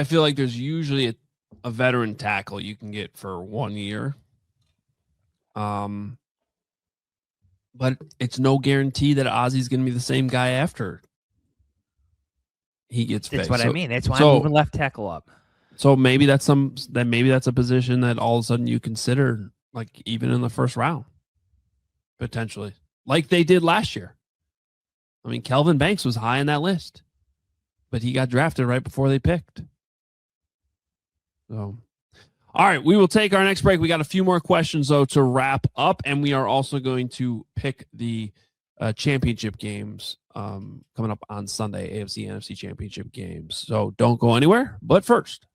feel like there's usually a veteran tackle you can get for 1 year. But it's no guarantee that Ozzy's going to be the same guy after he gets fixed. That's what I mean. That's why I'm moving left tackle up. So maybe that's a position that all of a sudden you consider, like even in the first round, potentially, like they did last year. I mean, Kelvin Banks was high on that list, but he got drafted right before they picked. So, all right, we will take our next break. We got a few more questions though to wrap up, and we are also going to pick the championship games coming up on Sunday, AFC, NFC championship games. So don't go anywhere. But first,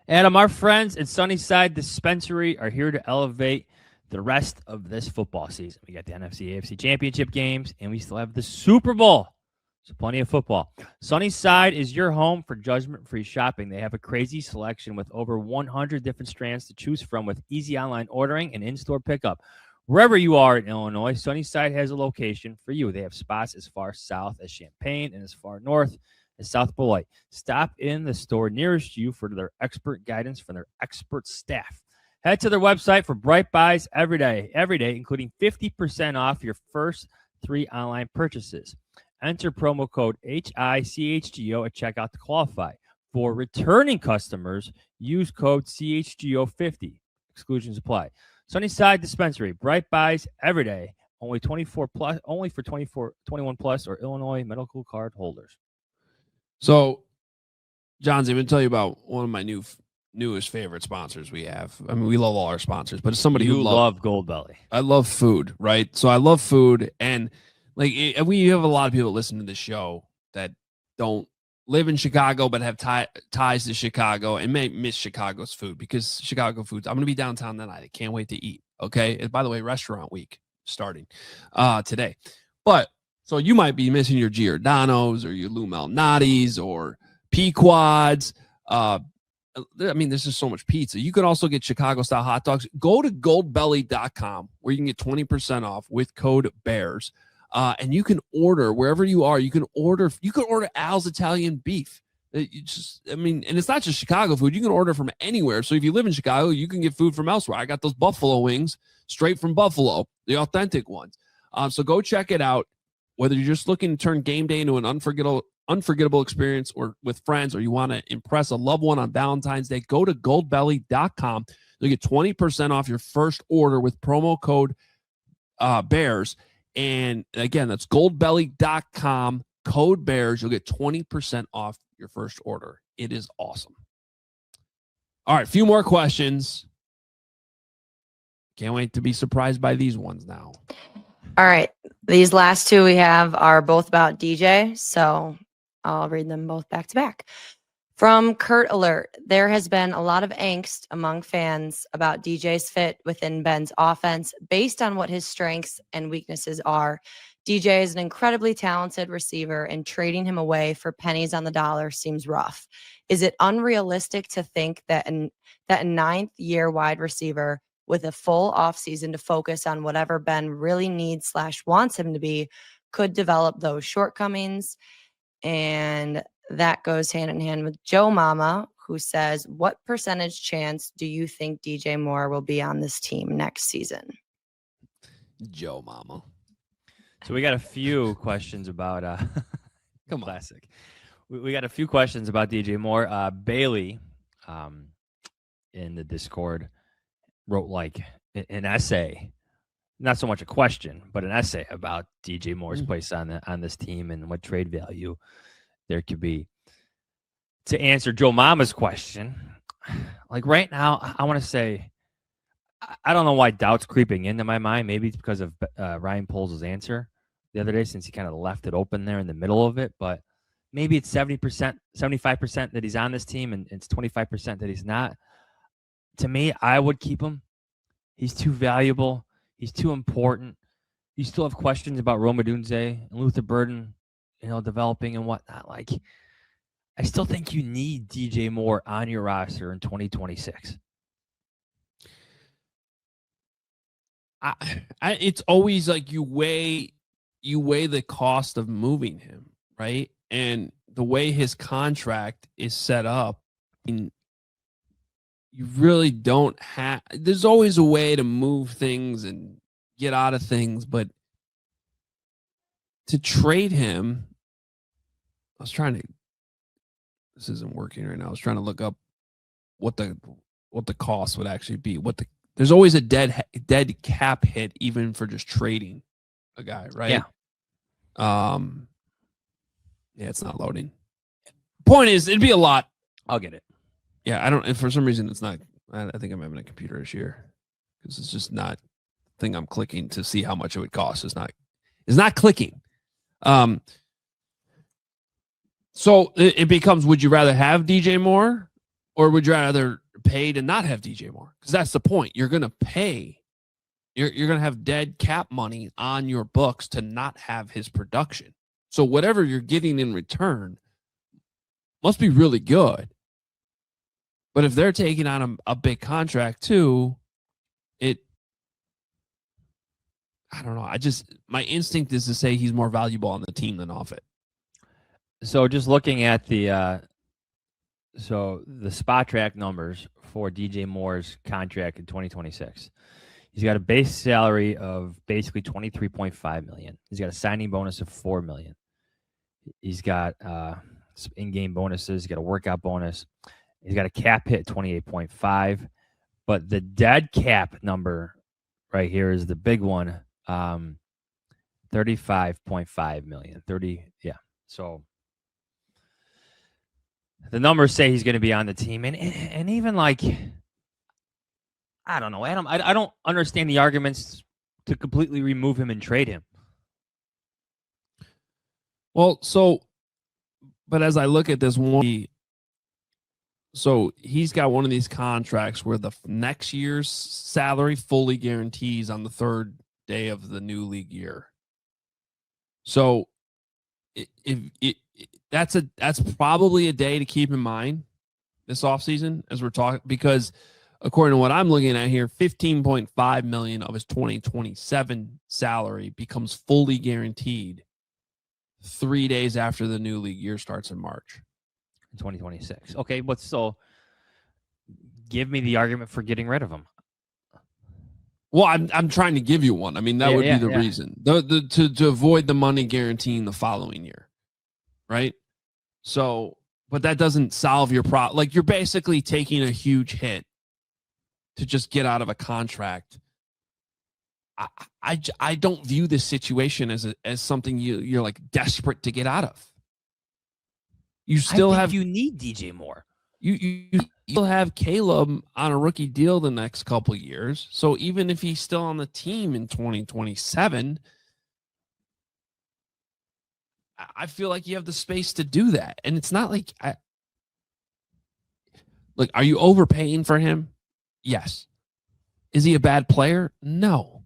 Adam, our friends at Sunnyside Dispensary are here to elevate the rest of this football season. We got the NFC, AFC championship games, and we still have the Super Bowl. So plenty of football. Sunnyside is your home for judgment-free shopping. They have a crazy selection with over 100 different strands to choose from with easy online ordering and in-store pickup. Wherever you are in Illinois, Sunnyside has a location for you. They have spots as far south as Champaign and as far north as South Beloit. Stop in the store nearest you for their expert guidance from their expert staff. Head to their website for bright buys every day, including 50% off your first 3 online purchases. Enter promo code HICHGO at checkout to qualify. For returning customers, use code CHGO50. Exclusions apply. Sunnyside Dispensary, bright buys every day, only 21 plus or Illinois medical card holders. So, Johns, I'm going to tell you about one of my newest favorite sponsors we have. I mean, we love all our sponsors, but it's somebody who love Goldbelly. I love food, right? So I love food, and we have a lot of people that listen to this show that don't live in Chicago but have ties to Chicago and may miss Chicago's food because Chicago foods. I'm going to be downtown that night. I can't wait to eat. Okay, and by the way, restaurant week starting today, but. So you might be missing your Giordano's or your Lou Malnati's or Pequods. I mean, there's just so much pizza. You can also get Chicago-style hot dogs. Go to goldbelly.com where you can get 20% off with code BEARS. And you can order wherever you are. You can order Al's Italian beef. And it's not just Chicago food. You can order from anywhere. So if you live in Chicago, you can get food from elsewhere. I got those buffalo wings straight from Buffalo, the authentic ones. So go check it out. Whether you're just looking to turn game day into an unforgettable experience or with friends, or you want to impress a loved one on Valentine's Day, go to goldbelly.com. You'll get 20% off your first order with promo code BEARS. And again, that's goldbelly.com, code BEARS. You'll get 20% off your first order. It is awesome. All right, a few more questions. Can't wait to be surprised by these ones now. All right. These last two we have are both about DJ, so I'll read them both back to back. From Kurt Alert, there has been a lot of angst among fans about DJ's fit within Ben's offense based on what his strengths and weaknesses are. DJ is an incredibly talented receiver, and trading him away for pennies on the dollar seems rough. Is it unrealistic to think that a ninth-year wide receiver with a full offseason to focus on whatever Ben really needs / wants him to be could develop those shortcomings? And that goes hand in hand with Joe Mama, who says, what percentage chance do you think DJ Moore will be on this team next season? Joe Mama. So we got a few questions about come on. Classic. We got a few questions about DJ Moore. Bailey in the Discord wrote like an essay, not so much a question, but an essay about DJ Moore's place on this team and what trade value there could be. To answer Joe Mama's question, like right now, I want to say, I don't know why doubt's creeping into my mind. Maybe it's because of Ryan Poles' answer the other day, since he kind of left it open there in the middle of it. But maybe it's 70%, 75% that he's on this team, and it's 25% that he's not. To me, I would keep him. He's too valuable. He's too important. You still have questions about Rome Odunze and Luther Burden, developing and whatnot. Like, I still think you need DJ Moore on your roster in 2026. It's always like you weigh the cost of moving him, right? And the way his contract is set up, you really don't have. There's always a way to move things and get out of things, but to trade him, this isn't working right now. I was trying to look up what the cost would actually be. There's always a dead cap hit even for just trading a guy, right? Yeah. Yeah, it's not loading. Point is, it'd be a lot. I'll get it. Yeah, I don't. And for some reason, it's not. I think I'm having a computer issue here because it's just not the thing I'm clicking to see how much it would cost. It's not clicking. So it becomes: would you rather have DJ Moore, or would you rather pay to not have DJ Moore? Because that's the point. You're going to pay. You're going to have dead cap money on your books to not have his production. So whatever you're getting in return must be really good. But if they're taking on a big contract too, I don't know. My instinct is to say he's more valuable on the team than off it. So just looking at the spot track numbers for DJ Moore's contract in 2026. He's got a base salary of basically $23.5 million. He's got a signing bonus of $4 million. He's got some in-game bonuses. He's got a workout bonus. He's got a cap hit 28.5. But the dead cap number right here is the big one, 35.5 million. So the numbers say he's going to be on the team, and even like, I don't know, Adam. I don't understand the arguments to completely remove him and trade him. Well, but as I look at this one, so he's got one of these contracts where the next year's salary fully guarantees on the third day of the new league year. So that's probably a day to keep in mind this offseason as we're talking, because according to what I'm looking at here, $15.5 million of his 2027 salary becomes fully guaranteed 3 days after the new league year starts in March. 2026. Okay, but so give me the argument for getting rid of him. Well, I'm trying to give you one. I mean, that would be the reason. To avoid the money guaranteeing the following year. Right? So, but that doesn't solve your problem. Like, you're basically taking a huge hit to just get out of a contract. I don't view this situation as something you're like desperate to get out of. You still you need DJ Moore. You still have Caleb on a rookie deal the next couple of years. So even if he's still on the team in 2027, I feel like you have the space to do that. And it's not like are you overpaying for him? Yes. Is he a bad player? No.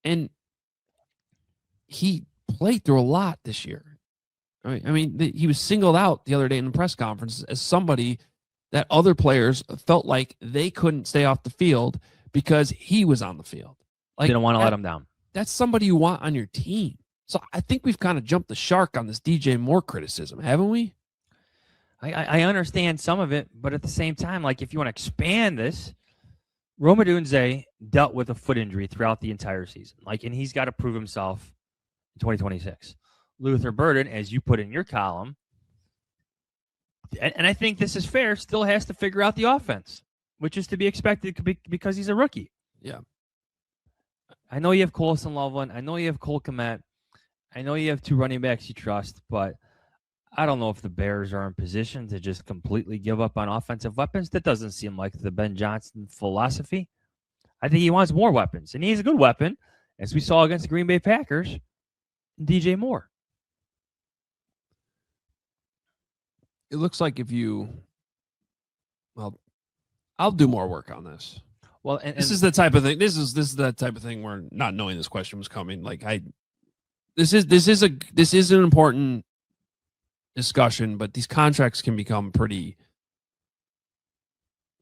And he played through a lot this year. I mean, he was singled out the other day in the press conference as somebody that other players felt like they couldn't stay off the field because he was on the field. Like, they don't want to let him down. That's somebody you want on your team. So I think we've kind of jumped the shark on this DJ Moore criticism, haven't we? I understand some of it, but at the same time, like, if you want to expand this, Rome Odunze dealt with a foot injury throughout the entire season. And he's got to prove himself in 2026. Luther Burden, as you put in your column, and I think this is fair, still has to figure out the offense, which is to be expected because he's a rookie. Yeah. I know you have Colson Loveland. I know you have Cole Kmet. I know you have two running backs you trust, but I don't know if the Bears are in position to just completely give up on offensive weapons. That doesn't seem like the Ben Johnson philosophy. I think he wants more weapons, and he's a good weapon, as we saw against the Green Bay Packers, DJ Moore. It looks like I'll do more work on this. Well, and this is the type of thing. This is that type of thing where, not knowing this question was coming, this is an important discussion, but these contracts can become pretty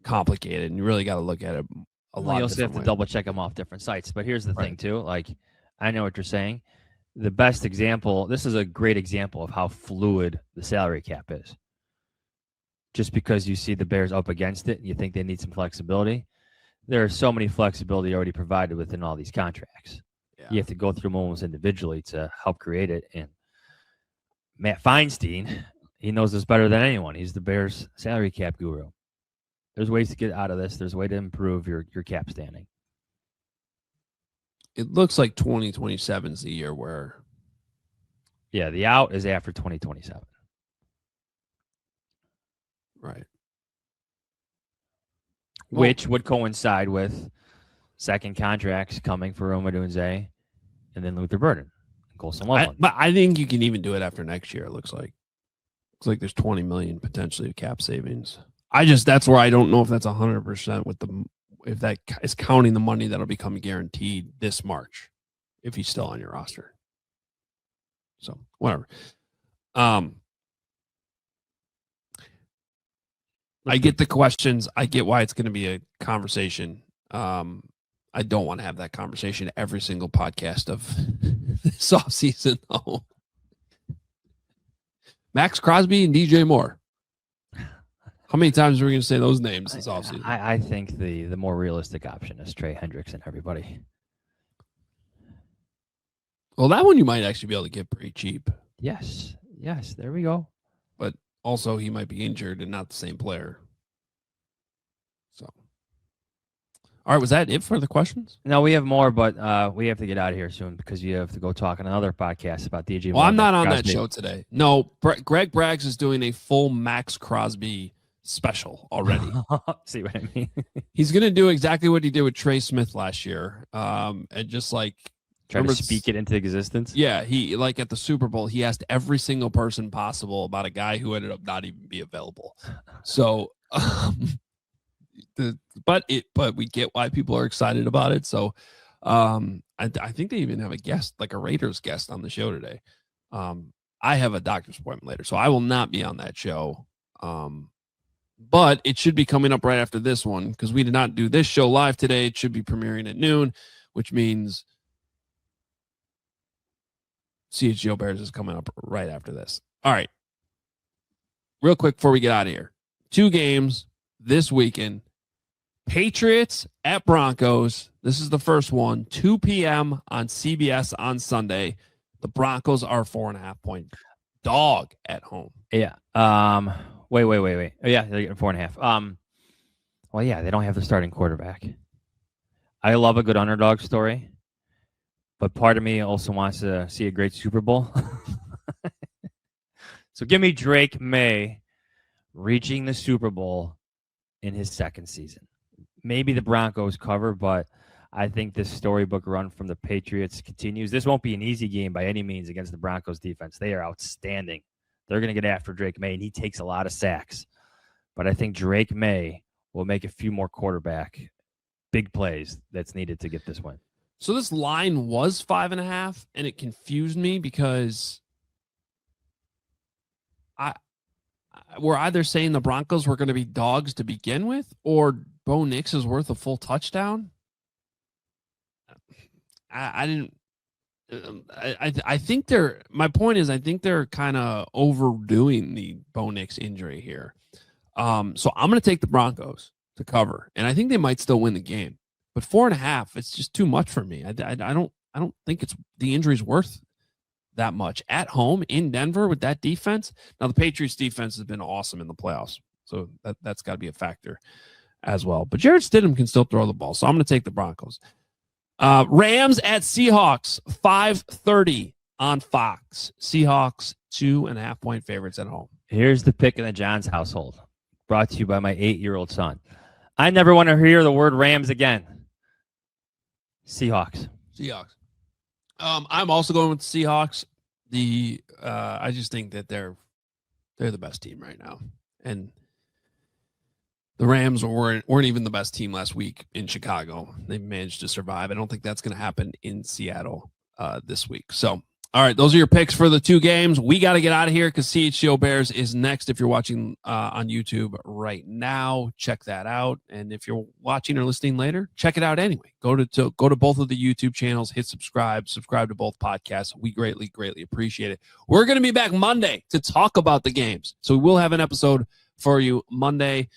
complicated, and you really got to look at it a lot. You also have to double check them off different sites. But here's the thing too. I know what you're saying. The best example. This is a great example of how fluid the salary cap is. just because you see the Bears up against it and you think they need some flexibility. There are so many flexibility already provided within all these contracts. Yeah. You have to go through them almost individually to help create it. And Matt Feinstein, he knows this better than anyone. He's the Bears salary cap guru. There's ways to get out of this. There's a way to improve your cap standing. It looks like 2027 is the year where. Yeah, the out is after 2027. Right. Which would coincide with second contracts coming for Roma Dunze and then Luther Burden. But I think you can even do it after next year, it looks like. Looks like there's $20 million potentially of cap savings. That's where I don't know if that's 100% if that is counting the money that'll become guaranteed this March, if he's still on your roster. So whatever. I get the questions. I get why it's going to be a conversation. I don't want to have that conversation every single podcast of this offseason, though. Max Crosby and DJ Moore. How many times are we going to say those names this offseason? I think the more realistic option is Trey Hendricks and everybody. Well, that one you might actually be able to get pretty cheap. Yes, there we go. But also, he might be injured and not the same player. So, all right, was that it for the questions? No, we have more, but we have to get out of here soon because you have to go talk on another podcast about DJ. Well, I'm not on that show today. No, Greg Braggs is doing a full Max Crosby special already. See what I mean? He's going to do exactly what he did with Trey Smith last year, and just like try to speak it into existence. Yeah, he like at the Super Bowl, he asked every single person possible about a guy who ended up not even be available. So, but we get why people are excited about it. So, I think they even have a guest, like a Raiders guest, on the show today. I have a doctor's appointment later, so I will not be on that show. But it should be coming up right after this one because we did not do this show live today. It should be premiering at noon, which means CHGO Bears is coming up right after this. All right. Real quick before we get out of here. 2 games this weekend. Patriots at Broncos. This is the first one. 2 p.m. on CBS on Sunday. The Broncos are 4.5-point dog at home. Yeah. Wait. Oh, yeah, they're getting 4.5. Well, yeah, they don't have the starting quarterback. I love a good underdog story, but part of me also wants to see a great Super Bowl. So give me Drake May reaching the Super Bowl in his second season. Maybe the Broncos cover, but I think this storybook run from the Patriots continues. This won't be an easy game by any means against the Broncos defense. They are outstanding. They're going to get after Drake May, and he takes a lot of sacks. But I think Drake May will make a few more quarterback big plays that's needed to get this win. So this line was 5.5, and it confused me because we're either saying the Broncos were going to be dogs to begin with, or Bo Nix is worth a full touchdown. I think my point is, I think they're kind of overdoing the Bo Nix injury here. So I'm going to take the Broncos to cover, and I think they might still win the game. But 4.5, it's just too much for me. I don't think the injury's worth that much at home in Denver with that defense. Now the Patriots defense has been awesome in the playoffs, so that's got to be a factor as well. But Jarrett Stidham can still throw the ball, so I'm going to take the Broncos. Rams at Seahawks, 5:30 on Fox. Seahawks 2.5-point favorites at home. Here's the pick in the Johns household, brought to you by my 8-year-old son. I never want to hear the word Rams again. Seahawks. I'm also going with the Seahawks. I just think that they're the best team right now, and the Rams weren't even the best team last week in Chicago. They managed to survive. I don't think that's going to happen in Seattle this week. So, all right, those are your picks for the 2 games. We got to get out of here because CHGO Bears is next. If you're watching on YouTube right now, check that out. And if you're watching or listening later, check it out anyway. Go to both of the YouTube channels, hit subscribe to both podcasts. We greatly, greatly appreciate it. We're going to be back Monday to talk about the games. So we will have an episode for you Monday.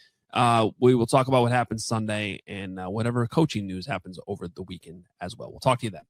We will talk about what happens Sunday and whatever coaching news happens over the weekend as well. We'll talk to you then.